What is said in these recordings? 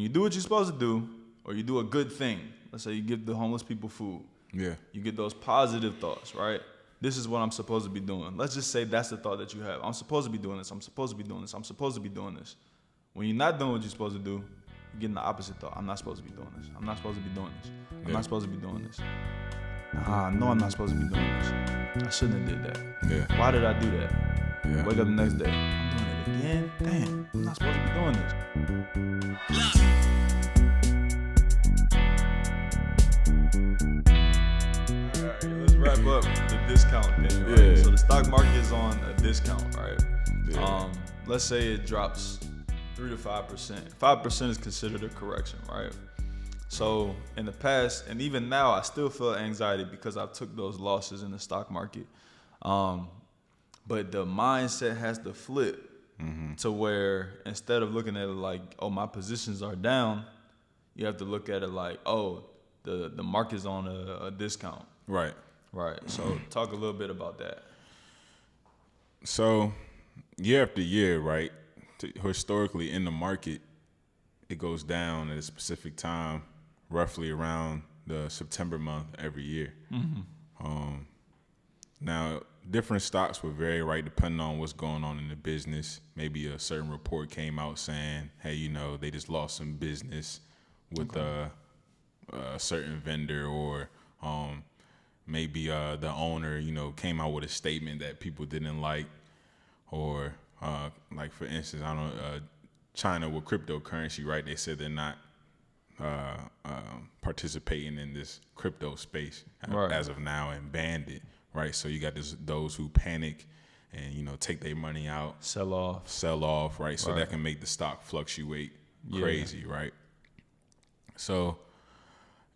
when you do what you're supposed to do, or you do a good thing, let's say you give the homeless people food. Yeah. You get those positive thoughts, right? This is what I'm supposed to be doing. Let's just say that's the thought that you have. I'm supposed to be doing this. I'm supposed to be doing this. I'm supposed to be doing this. When you're not doing what you're supposed to do, you're getting the opposite thought. I'm not supposed to be doing this. I'm not supposed to be doing this. I'm not supposed to be doing this. No, I'm not supposed to be doing this. I shouldn't have did that. Yeah. Why did I do that? Yeah. Wake up the next day. I'm doing it again? Damn, I'm not supposed to be doing this. Alright, let's wrap up the discount thing, right? Yeah. So the stock market is on a discount, right? Yeah. Let's say it drops 3 to 5%. 5% is considered a correction, right? So in the past, and even now, I still feel anxiety because I took those losses in the stock market. But the mindset has to flip to where instead of looking at it like, oh, my positions are down, you have to look at it like, oh, the market's on a discount. Right. Right. So talk a little bit about that. So year after year, right, historically in the market, it goes down at a specific time, roughly around the September month every year. Now, different stocks will vary, right, depending on what's going on in the business. Maybe a certain report came out saying, hey, they just lost some business with a certain vendor, or maybe the owner, came out with a statement that people didn't like, or like, for instance, I don't know, China with cryptocurrency, right? They said they're not participating in this crypto space as of now and banned it, right? So you got those who panic and, take their money out. Sell off, right? So that can make the stock fluctuate crazy, right? So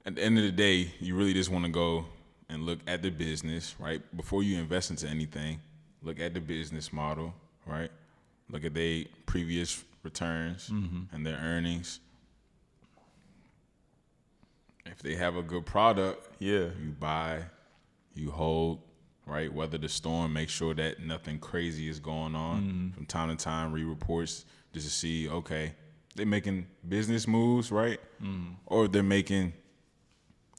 at the end of the day, you really just want to go and look at the business, right? Before you invest into anything, look at the business model, right? Look at their previous returns and their earnings. If they have a good product, you buy, you hold, right? Weather the storm, make sure that nothing crazy is going on. From time to time, read reports just to see, okay, they're making business moves, right? Or they're making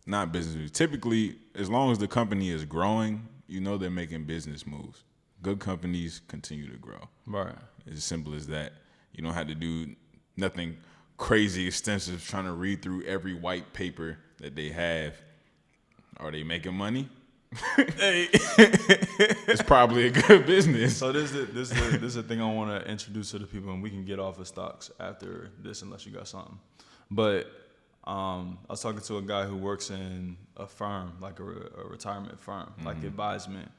not business moves. Typically, as long as the company is growing, they're making business moves. Good companies continue to grow. Right. It's as simple as that. You don't have to do nothing crazy extensive trying to read through every white paper that they have. Are they making money? It's probably a good business. So this is a thing I want to introduce to the people, and we can get off of stocks after this unless you got something. But I was talking to a guy who works in a firm, like a retirement firm, like advisement.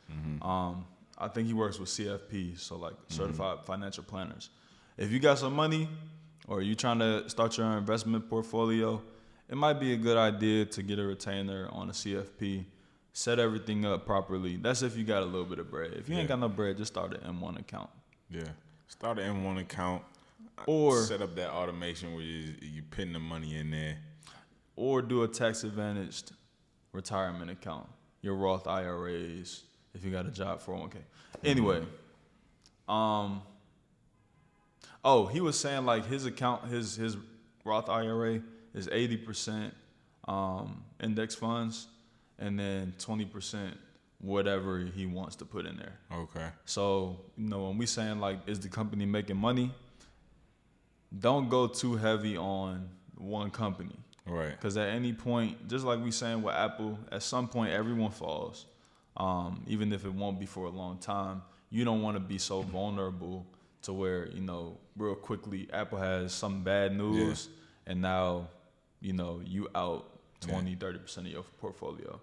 I think he works with CFP, so like certified financial planners. If you got some money or you trying to start your investment portfolio, it might be a good idea to get a retainer on a CFP, set everything up properly. That's if you got a little bit of bread. If you ain't got no bread, just start an M1 account. Yeah, start an M1 account, or set up that automation where you putting the money in there. Or do a tax-advantaged retirement account, your Roth IRAs, if you got a job, 401k. Anyway, he was saying like his account, his Roth IRA is 80% index funds, and then 20% whatever he wants to put in there. Okay. So, when we saying like, is the company making money? Don't go too heavy on one company. Right. Because at any point, just like we saying with Apple, at some point everyone falls. Even if it won't be for a long time, you don't want to be so vulnerable to where, real quickly Apple has some bad news and now, you out 20-30% of your portfolio.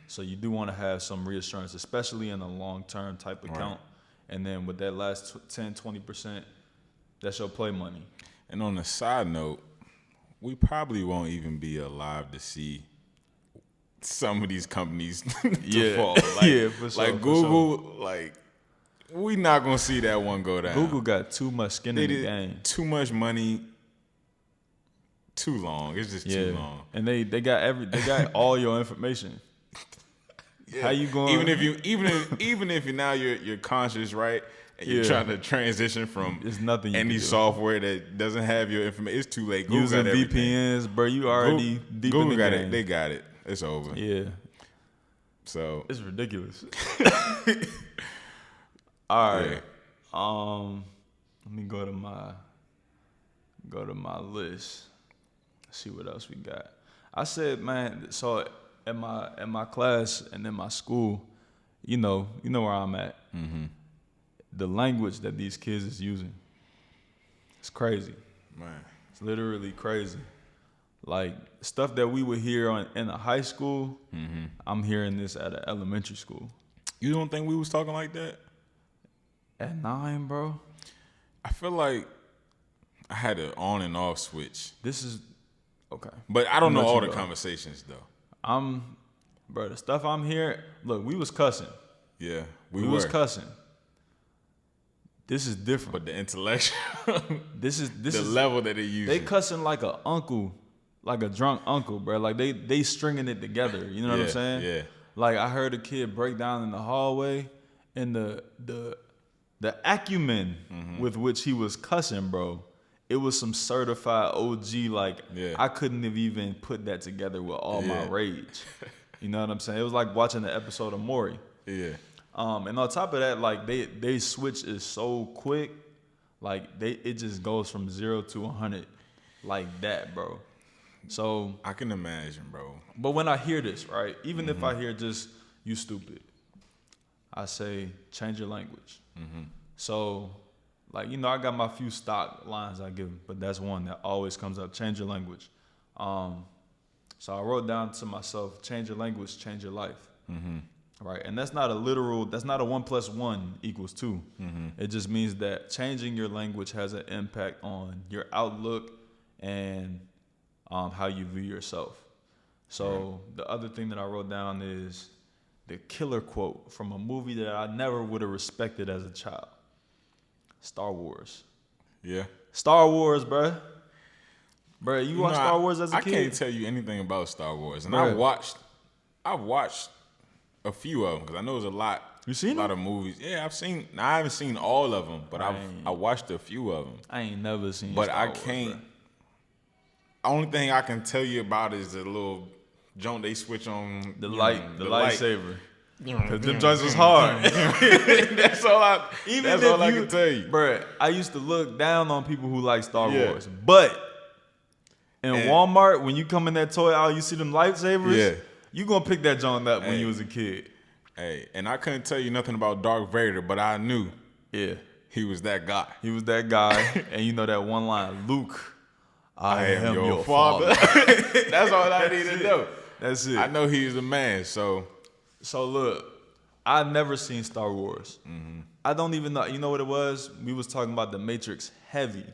So you do want to have some reassurance, especially in a long-term type account. And then with that last 10-20%, that's your play money. And on a side note, we probably won't even be alive to see some of these companies to fall. Like, for sure. Like Google, like, we not gonna see that one go down. Google got too much skin in the game. Too much money. Too long. It's just too long. And they got all your information. How you going? Even if you now you're conscious, right? and you're trying to transition from any software that doesn't have your information, it's too late. Google using got VPNs, bro. You already deep Google in the got game. it. They got it. It's over. Yeah. So it's ridiculous. All right. Yeah. Let me go to my list. See what else we got. I said, man, so at my class and in my school, you know where I'm at. Mm-hmm. The language that these kids is using, it's crazy. Man, it's literally crazy. Like stuff that we would hear in a high school, I'm hearing this at an elementary school. You don't think we was talking like that? At 9, bro? I feel like I had an on and off switch. This is okay. But I don't know all the conversations though. Bro, the stuff I'm hearing, look, we was cussing. Yeah, we was cussing. This is different. But the intellectual, this is the level that they use. They cussing like a uncle, like a drunk uncle, bro. Like they stringing it together. You know what I'm saying? Yeah. Like I heard a kid break down in the hallway, and the acumen with which he was cussing, bro. It was some certified OG. Like I couldn't have even put that together with all my rage. You know what I'm saying? It was like watching the episode of Maury. Yeah. And on top of that, like they switch is so quick, like it just goes from 0 to 100 like that, bro. So I can imagine, bro. But when I hear this, right, even if I hear just you stupid, I say change your language. So like, I got my few stock lines I give, but that's one that always comes up. Change your language. So I wrote down to myself, change your language, change your life. Right, and that's not a 1 + 1 = 2. It just means that changing your language has an impact on your outlook and how you view yourself. So the other thing that I wrote down is the killer quote from a movie that I never would have respected as a child. Star Wars. Yeah. Star Wars, bruh. Bruh, you watched Star Wars as a kid? I can't tell you anything about Star Wars. And I've watched a few of them because I know there's a lot. You seen a lot of movies? Yeah, I haven't seen all of them, but I watched a few of them. I ain't never seen. But Star I can't. Wars, only thing I can tell you about is the little joint they switch on the lightsaber. Because them joints was hard. That's all I can tell you. Bruh, I used to look down on people who like Star Wars. But in Walmart, when you come in that toy aisle, you see them lightsabers, you going to pick that joint up when you was a kid. Hey, and I couldn't tell you nothing about Darth Vader, but I knew he was that guy. He was that guy. And you know that one line, Luke, I am your father. That's all I need to know. That's it. I know he's the man, So look, I never seen Star Wars. I don't even know. You know what it was? We was talking about The Matrix heavy.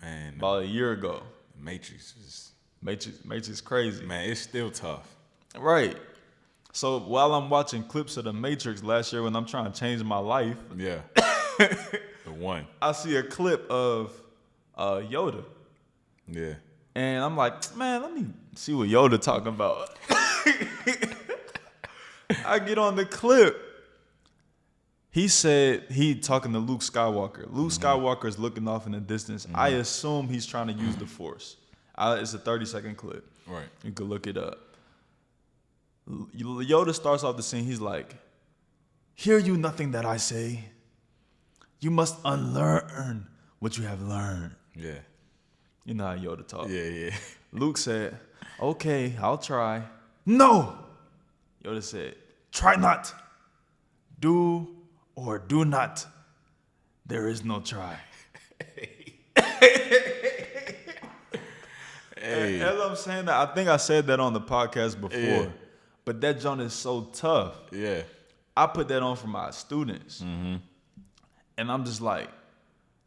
Man. About a year ago. The Matrix is crazy. Man, it's still tough. Right. So while I'm watching clips of The Matrix last year when I'm trying to change my life. Yeah. The one. I see a clip of Yoda. Yeah. And I'm like, man, let me see what Yoda talking about. I get on the clip. He said he talking to Luke Skywalker. Luke Skywalker's looking off in the distance. I assume he's trying to use the Force. It's a 30-second clip. Right. You could look it up. Yoda starts off the scene. He's like, hear you nothing that I say. You must unlearn what you have learned. Yeah. You know how Yoda talks. Yeah. Luke said, okay, I'll try. No! Yoda said, try not. Do or do not. There is no try. Hey. As I'm saying that, I think I said that on the podcast before, but that joint is so tough. Yeah. I put that on for my students. And I'm just like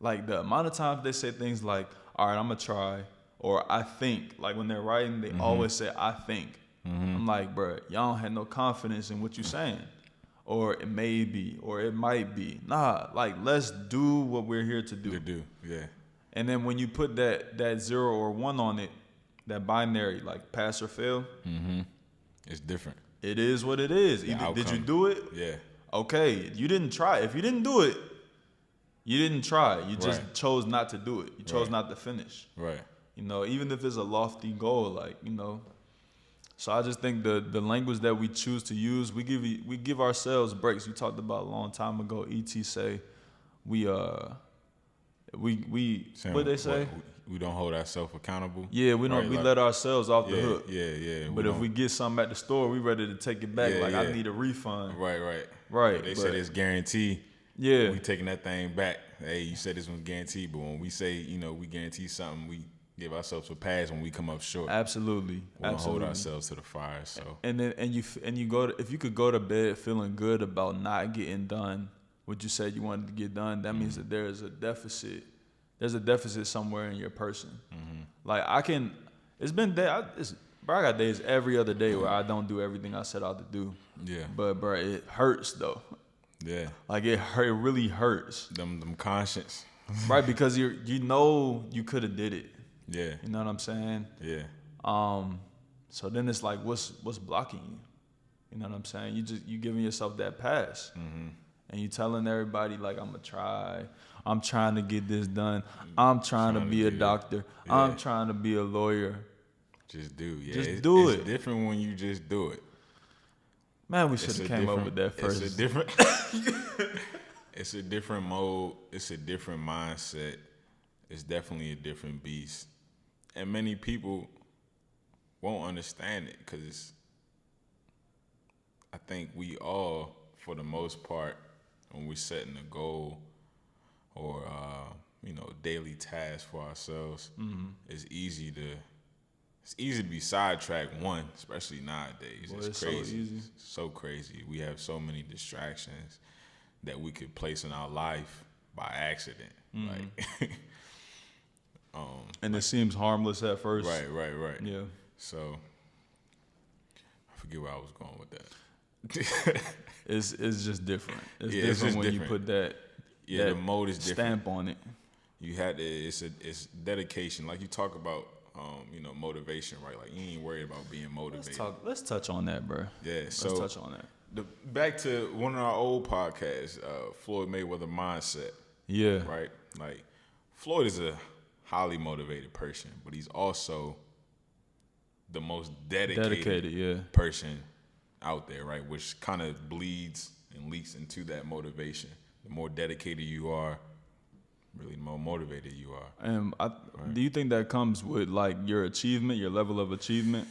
the amount of times they say things like, all right, I'm going to try, or I think. Like when they're writing, they always say, I think. I'm like, bro, y'all don't have no confidence in what you're saying. Or it may be, or it might be. Nah, like let's do what we're here to do. Yeah. And then when you put that 0 or 1 on it, that binary, like pass or fail, it's different. It is what it is. Either did you do it? Yeah. Okay, you didn't try. If you didn't do it, You didn't try. You just Right. chose not to do it. You chose Right. not to finish. Right. You know, even if it's a lofty goal, like, you know. So I just think the language that we choose to use, we give ourselves breaks. We talked about a long time ago. ET say we Saying what they say? we don't hold ourselves accountable. Yeah, we don't. Right, We like, let ourselves off the yeah, hook. yeah. But if we get something at the store, we ready to take it back. Yeah, like yeah. I need a refund. Right. Right. They but, said it's guaranteed. Yeah. We taking that thing back. Hey, you said this one's guaranteed, but when we say, you know, we guarantee something, we give ourselves a pass when we come up short. Absolutely. We don't hold ourselves to the fire. So. And then you if you could go to bed feeling good about not getting done what you said you wanted to get done, that means that there is a deficit. There's a deficit somewhere in your person. Mm-hmm. Like it's been bro, I got days every other day where I don't do everything I set out to do. Yeah. But bro, it hurts though. Yeah. Like it really hurts. Them conscience. Right, because you know you could have did it. Yeah. You know what I'm saying? Yeah. So then it's like what's blocking you? You know what I'm saying? You giving yourself that pass. Mm-hmm. And you telling everybody like I'm trying to get this done. I'm trying to be a doctor. Yeah. I'm trying to be a lawyer. Just do, yeah. Just do it. It's different when you just do it. Man, we should have came up with that first. It's a different it's a different mode. It's a different mindset. It's definitely a different beast. And many people won't understand it because I think we all, for the most part, when we're setting a goal or daily task for ourselves, it's easy to be sidetracked. One, especially nowadays, it's crazy. So easy. So crazy. We have so many distractions that we could place in our life by accident. Like, and it seems harmless at first. Right. Yeah. So I forget where I was going with that. It's just different. It's Yeah, different it's just when different. you put that The mode is different. Stamp on it. You had to. It's dedication. Like you talk about, motivation, right? Like you ain't worried about being motivated. Let's touch on that, bro. Yeah. So let's touch on that. Back to one of our old podcasts, Floyd Mayweather mindset. Yeah. Right. Like Floyd is a highly motivated person, but he's also the most dedicated person out there, right? Which kind of bleeds and leaks into that motivation. The more dedicated you are, really the more motivated you are. And do you think that comes with like your achievement, your level of achievement,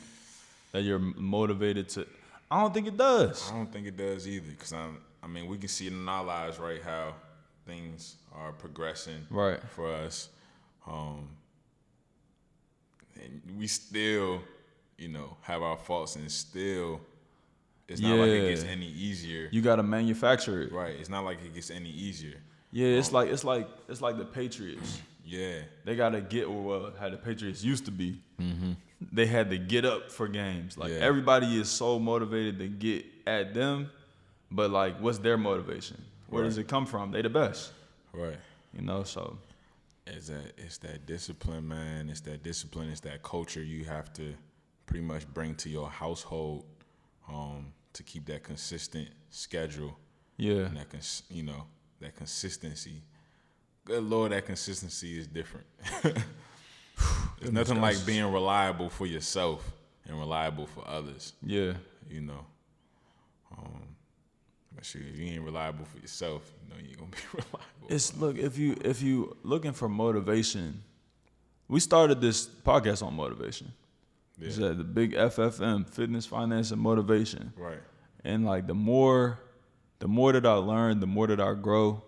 that you're motivated to? I don't think it does. I don't think it does either, because we can see it in our lives, right, how things are progressing for us. And we still, have our faults, and still it's not like it gets any easier. You gotta manufacture it. Right. It's not like it gets any easier. Yeah, it's like the Patriots. Yeah. They gotta get how the Patriots used to be. Mm-hmm. They had to get up for games. Like everybody is so motivated to get at them, but like what's their motivation? Where does it come from? They the best. Right. So it's that discipline, man. It's that discipline. It's that culture you have to pretty much bring to your household to keep that consistent schedule. Yeah. And that consistency. Good Lord, that consistency is different. There's nothing like being reliable for yourself and reliable for others. Yeah. But sure, if you ain't reliable for yourself, you ain't gonna be reliable. If you looking for motivation, we started this podcast on motivation. Yeah. It's the big FFM, fitness, finance, and motivation. Right. And like the more that I learn, the more that I grow,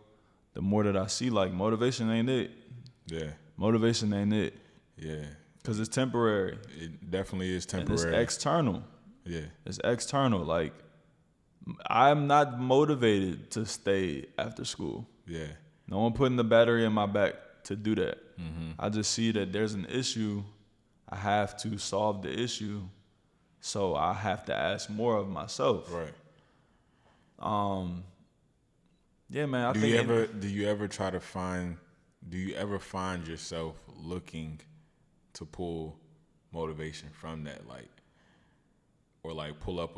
the more that I see like motivation ain't it. Yeah. Motivation ain't it. Yeah. Because it's temporary. It definitely is temporary. And it's external. Yeah. It's external. Like, I'm not motivated to stay after school. Yeah. No one putting the battery in my back to do that. Mm-hmm. I just see that there's an issue. I have to solve the issue. So I have to ask more of myself. Right. Yeah, man. Do you ever find yourself looking to pull motivation from that, or pull up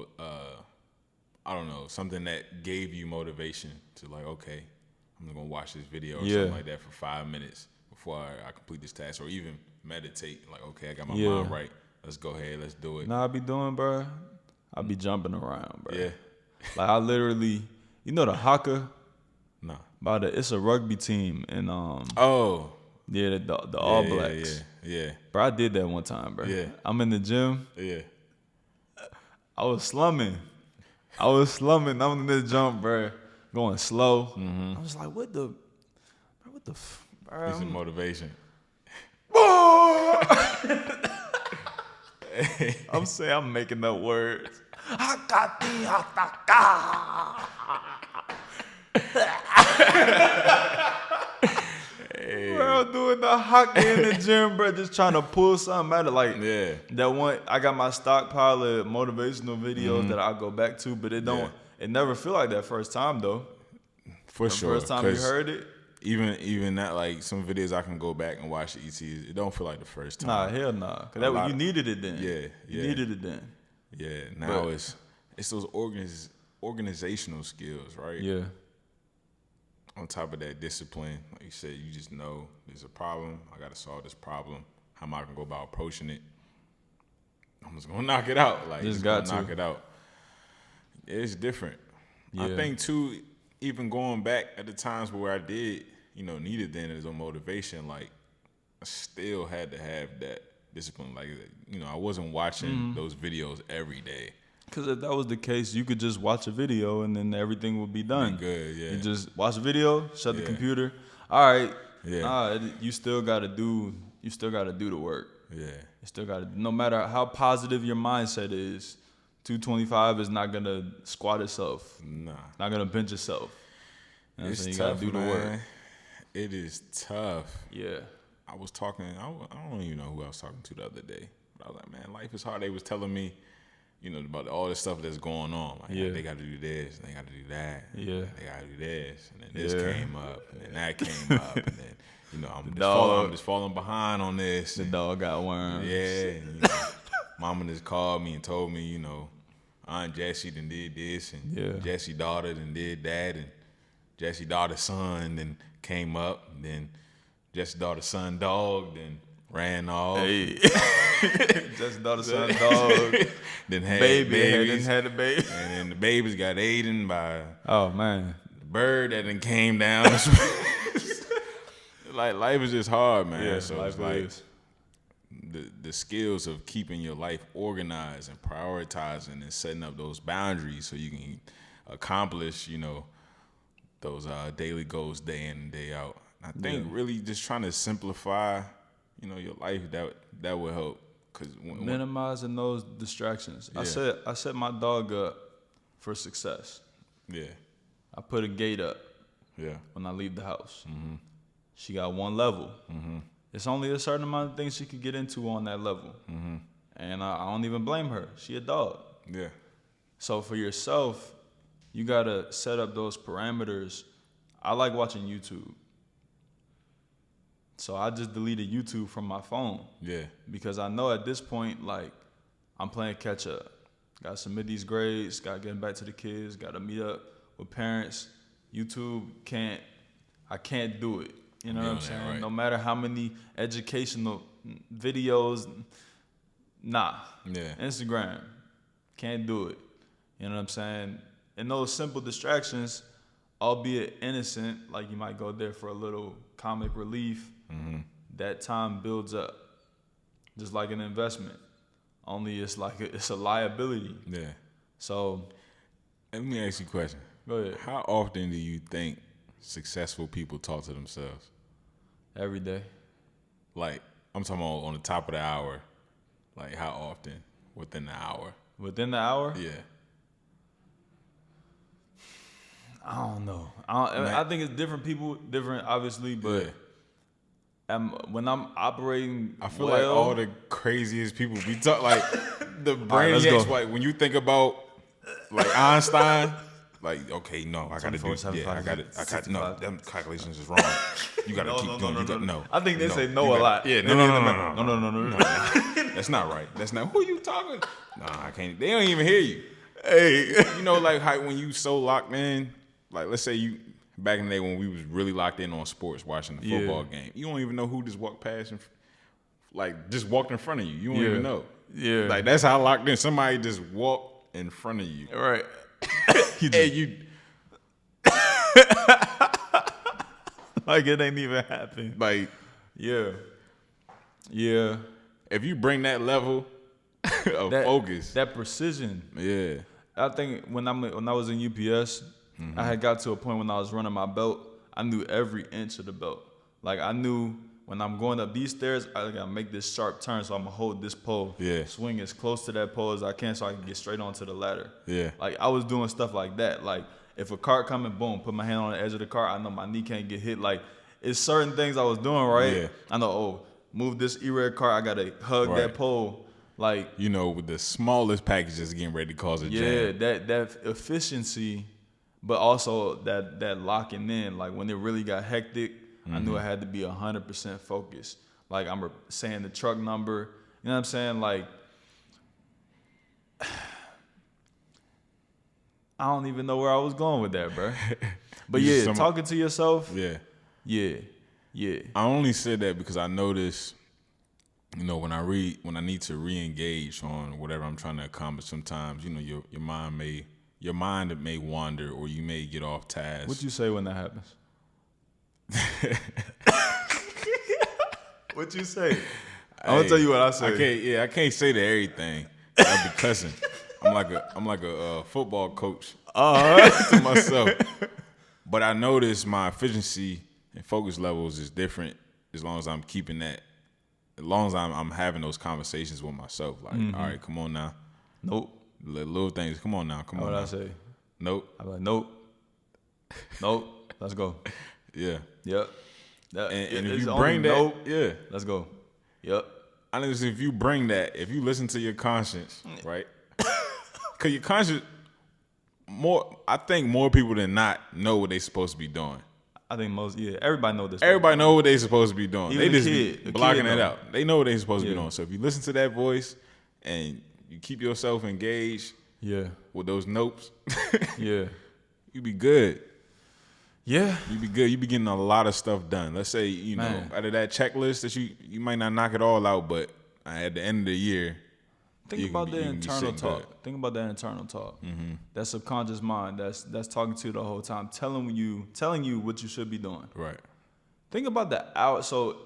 I don't know, something that gave you motivation to okay, I'm gonna watch this video or something like that for 5 minutes before I complete this task, or even meditate. Like, okay, I got my mind right. Let's go ahead. Let's do it. Nah, I be doing, bro. I be jumping around, bro. Yeah. Like I literally, you know the haka? Nah. It's a rugby team and Oh. Yeah, the All Blacks. Yeah. Bro, I did that one time, bro. Yeah. I'm in the gym. Yeah. I was slumming. I'm in the jump, bro. Going slow. I was like, what the bro? It's some motivation. I'm saying I'm making up words. Bro, doing the hockey in the gym, bro, just trying to pull something out of like that one. I got my stockpile of motivational videos that I go back to, but it never feel like that first time though. For sure. First time you heard it. Even that, like some videos I can go back and watch the ETs. It don't feel like the first time. Nah, hell nah. Cause you needed it then. You needed it then. Yeah. Now it's those organizational skills, right? Yeah. On top of that, discipline. Like you said, you just know there's a problem. I got to solve this problem. How am I gonna go about approaching it? I'm just gonna knock it out. Like just got to knock it out. It's different. Yeah. I think too. Even going back at the times where I did, needed then as a motivation, like I still had to have that discipline. Like, I wasn't watching those videos every day. Because if that was the case, you could just watch a video and then everything would be done. Good, yeah. You just watch a video, shut the computer. All right. Yeah. You still gotta do the work. Yeah. You still gotta, no matter how positive your mindset is, 225 is not gonna squat itself. Nah. Not gonna bench itself. It's tough, you gotta do the work. It is tough. Yeah. I was talking, I don't even know who I was talking to the other day. But I was like, man, life is hard. They was telling me, about all the stuff that's going on. Like, they gotta do this, they gotta do that. Yeah. They gotta do this. And then this came up, and then that came up, and then, I'm just falling behind on this. The dog got worms. Yeah. And, Mama just called me and told me, Aunt Jessie done did this, and Jessie daughter done did that, and Jessie daughter's son then came up, and then Jessie daughter's son dog then ran off. Hey. Jessie daughter's son dog. Then had babies. Had a baby. And then the babies got eaten by the bird that then came down. Like, life is just hard, man. Yeah, so it's like the skills of keeping your life organized and prioritizing and setting up those boundaries so you can accomplish, those daily goals day in and day out. I think really just trying to simplify, your life, that would help. Cause minimizing those distractions. Yeah. I set my dog up for success. Yeah. I put a gate up. Yeah. When I leave the house. Mm-hmm. She got one level. Mm-hmm. It's only a certain amount of things she could get into on that level. Mm-hmm. And I don't even blame her. She a dog. Yeah. So for yourself, you got to set up those parameters. I like watching YouTube. So I just deleted YouTube from my phone. Yeah. Because I know at this point, like, I'm playing catch up. Got to submit these grades, got to get back to the kids, got to meet up with parents. YouTube I can't do it. You know what I'm saying? Right. No matter how many educational videos, nah. Yeah. Instagram, can't do it. You know what I'm saying? And those simple distractions, albeit innocent, like you might go there for a little comic relief, that time builds up. Just like an investment. Only it's a liability. Yeah. So let me ask you a question. Go ahead. How often do you think successful people talk to themselves? Every day. Like, I'm talking about on the top of the hour. Like, how often? Within the hour. Within the hour? Yeah. I don't know. I think it's different people, different obviously, but when I'm operating, I feel like all the craziest people we talk, like the brainiacs. Like when you think about like Einstein, like okay, no, I gotta do. Yeah, I got no. Them calculations is wrong. You gotta keep doing. No, I think they say no a lot. Yeah, no. That's not right. That's not. Who are you talking? No, I can't. They don't even hear you. Hey, like how when you so locked in, like let's say you back in the day when we was really locked in on sports, watching the football game. You don't even know who just walked past and just walked in front of you. You don't even know. Yeah. Like that's how locked in. Somebody just walked in front of you. Right. you like it ain't even happened. Like, yeah. Yeah. If you bring that level of focus. That precision. Yeah. I think when I was in UPS, I had got to a point when I was running my belt, I knew every inch of the belt. Like I knew when I'm going up these stairs, I gotta make this sharp turn, so I'm gonna hold this pole. Yeah. Swing as close to that pole as I can so I can get straight onto the ladder. Yeah. Like I was doing stuff like that. Like if a cart coming, boom, put my hand on the edge of the cart, I know my knee can't get hit. Like it's certain things I was doing, right? Yeah. I know, move this E-red cart, I gotta hug that pole. Like, you know, with the smallest packages getting ready to cause a jam. Yeah, that efficiency, but also that locking in. Like when it really got hectic, I knew I had to be 100% focused. Like I'm saying the truck number, you know what I'm saying? Like I don't even know where I was going with that, bro. But yeah, talking to yourself. Yeah. I only said that because I noticed, you know, when I need to re-engage on whatever I'm trying to accomplish, sometimes, you know, your mind may wander or you may get off task. What you say when that happens? What you say? I'm gonna tell you what I say. I can't say to everything. I'll be cussing. I'm like a football coach to myself. But I notice my efficiency and focus levels is different as long as I'm keeping that. As long as I'm having those conversations with myself, like, all right, come on now. Nope. Little things, come on now, come on. What now. I say? Nope. I'm like, nope. Let's go. Yeah. Yep. And if you bring that, yeah, let's go. Yep. I think if you bring that, if you listen to your conscience, right? Because your conscience, I think more people than not know what they're supposed to be doing. I think everybody know this. Everybody know what they supposed to be doing. Even they just be blocking it out. They know what they supposed to be doing. So if you listen to that voice and you keep yourself engaged, with those notes, you be good. Yeah, you be good. You be getting a lot of stuff done. Let's say know out of that checklist that you might not knock it all out, but at the end of the year, think about the internal talk. Think about that internal talk. Mm-hmm. That subconscious mind that's talking to you the whole time, telling you what you should be doing. Right. Think about the hour. So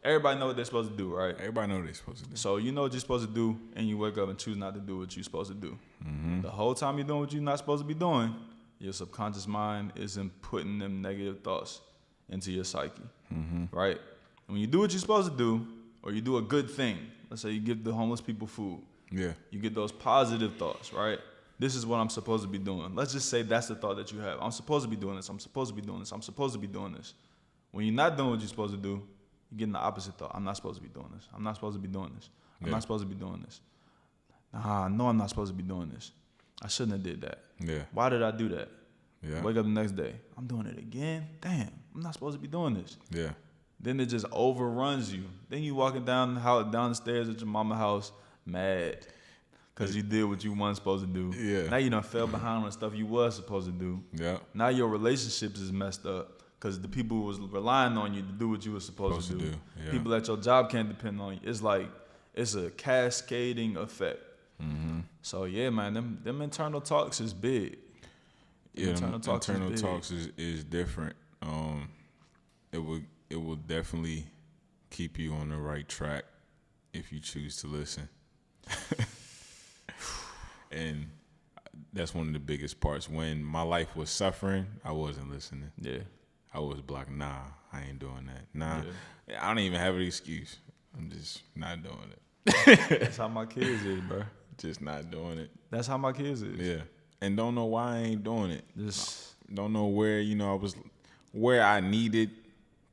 everybody know what they're supposed to do, right? Everybody know what they're supposed to do. So you know what you're supposed to do, and you wake up and choose not to do what you're supposed to do. Mm-hmm. The whole time you're doing what you're not supposed to be doing, your subconscious mind is putting them negative thoughts into your psyche, right? When you do what you're supposed to do, or you do a good thing, let's say you give the homeless people food, you get those positive thoughts, right? This is what I'm supposed to be doing. Let's just say that's the thought that you have. I'm supposed to be doing this. I'm supposed to be doing this. I'm supposed to be doing this. When you're not doing what you're supposed to do, you're getting the opposite thought. I'm not supposed to be doing this. I'm not supposed to be doing this. I'm not supposed to be doing this. Nah, no, I'm not supposed to be doing this. I shouldn't have did that. Yeah. Why did I do that? Yeah. Wake up the next day. I'm doing it again. Damn, I'm not supposed to be doing this. Yeah. Then it just overruns you. Then you walking down the stairs at your mama's house mad because you did what you weren't supposed to do. Yeah. Now you done fell behind on stuff you was supposed to do. Yeah. Now your relationships is messed up because the people who was relying on you to do what you were supposed to do. Yeah. People at your job can't depend on you. It's like it's a cascading effect. Mm-hmm. So yeah, man, them internal talks is big. Internal talks is different. It will definitely keep you on the right track if you choose to listen. And that's one of the biggest parts. When my life was suffering, I wasn't listening. Yeah. I was blocking. Nah, I ain't doing that. Nah, I don't even have an excuse. I'm just not doing it. That's how my kids is, bro. Just not doing it. That's how my kids is. Yeah. And don't know why I ain't doing it. Just don't know where, where I needed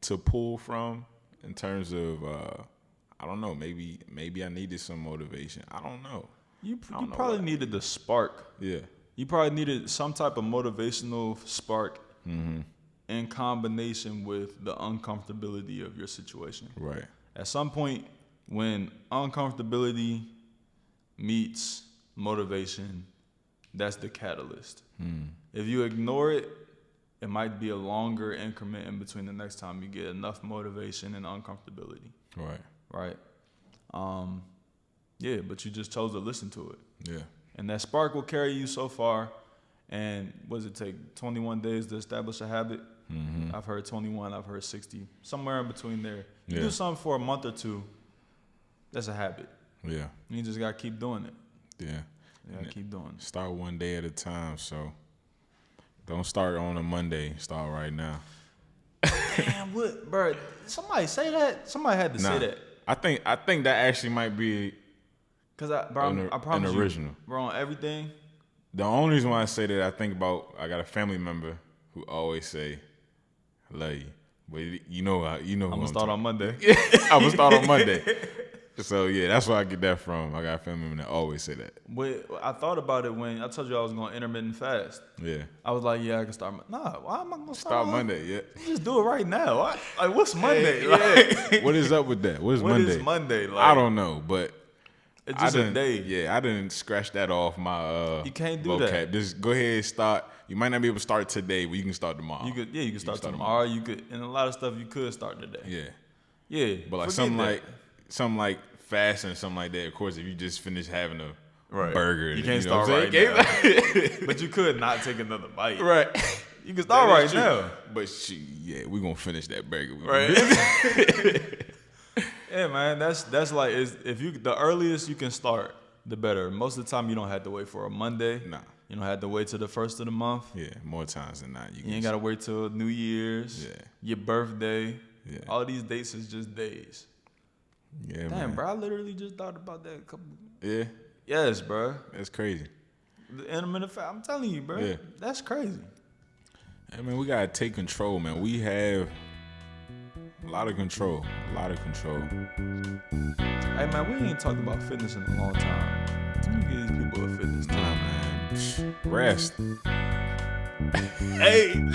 to pull from in terms of, I don't know, maybe I needed some motivation. I don't know. You probably needed the spark. Yeah. You probably needed some type of motivational spark in combination with the uncomfortability of your situation. Right. At some point, when uncomfortability meets motivation, that's the catalyst. If you ignore it, it might be a longer increment in between the next time you get enough motivation and uncomfortability. Right. Yeah, but you just chose to listen to it. Yeah. And that spark will carry you so far. And what does it take? 21 days to establish a habit? Mm-hmm. I've heard 21, I've heard 60. Somewhere in between there. You Yeah. do something for a month or two, that's a habit. Yeah. You just got to keep doing it. Yeah. You got to keep doing it. Start one day at a time, so don't start on a Monday. Start right now. Damn, what, bro? Somebody say that? Somebody had to say that. I think that actually might be Cause I promise an original. You, bro, on everything. The only reason why I say that, I got a family member who always say, "I love you," but you know I'm gonna start on Monday. I'm gonna start on Monday. So yeah, that's where I get that from. I got a family member that always say that. But I thought about it when I told you I was going intermittent fast. Yeah. I was like, yeah, I can start. Nah, why am I gonna start Monday? Yeah. Just do it right now. Like, what's Monday? Yeah. What is up with that? What is Monday? Like, I don't know, but it's just a day. Yeah, I didn't scratch that off my. You can't do vocab. that. Just go ahead and start. You might not be able to start today, but you can start tomorrow. You can start tomorrow. You could, and a lot of stuff you could start today. Yeah. Yeah. But like something like fasting or something like that. Of course, if you just finish having a burger, you can't start right now. But you could not take another bite. Right. You can start right now. But we're gonna finish that burger. Right. Yeah, man. That's like the earliest you can start, the better. Most of the time, you don't have to wait for a Monday. Nah. You don't have to wait till the first of the month. Yeah, more times than not. You ain't gotta wait till New Year's. Yeah. Your birthday. Yeah. All these dates is just days. Yeah, damn, man. bro. I literally just thought about that a couple. Yeah. Yes, bro. That's crazy. The intermittent fast. I'm telling you, bro. Yeah. That's crazy. I mean, we gotta take control, man. We have a lot of control. Hey, man, we ain't talked about fitness in a long time. Let me give these people a fitness time. Nah, man. Rest. Hey.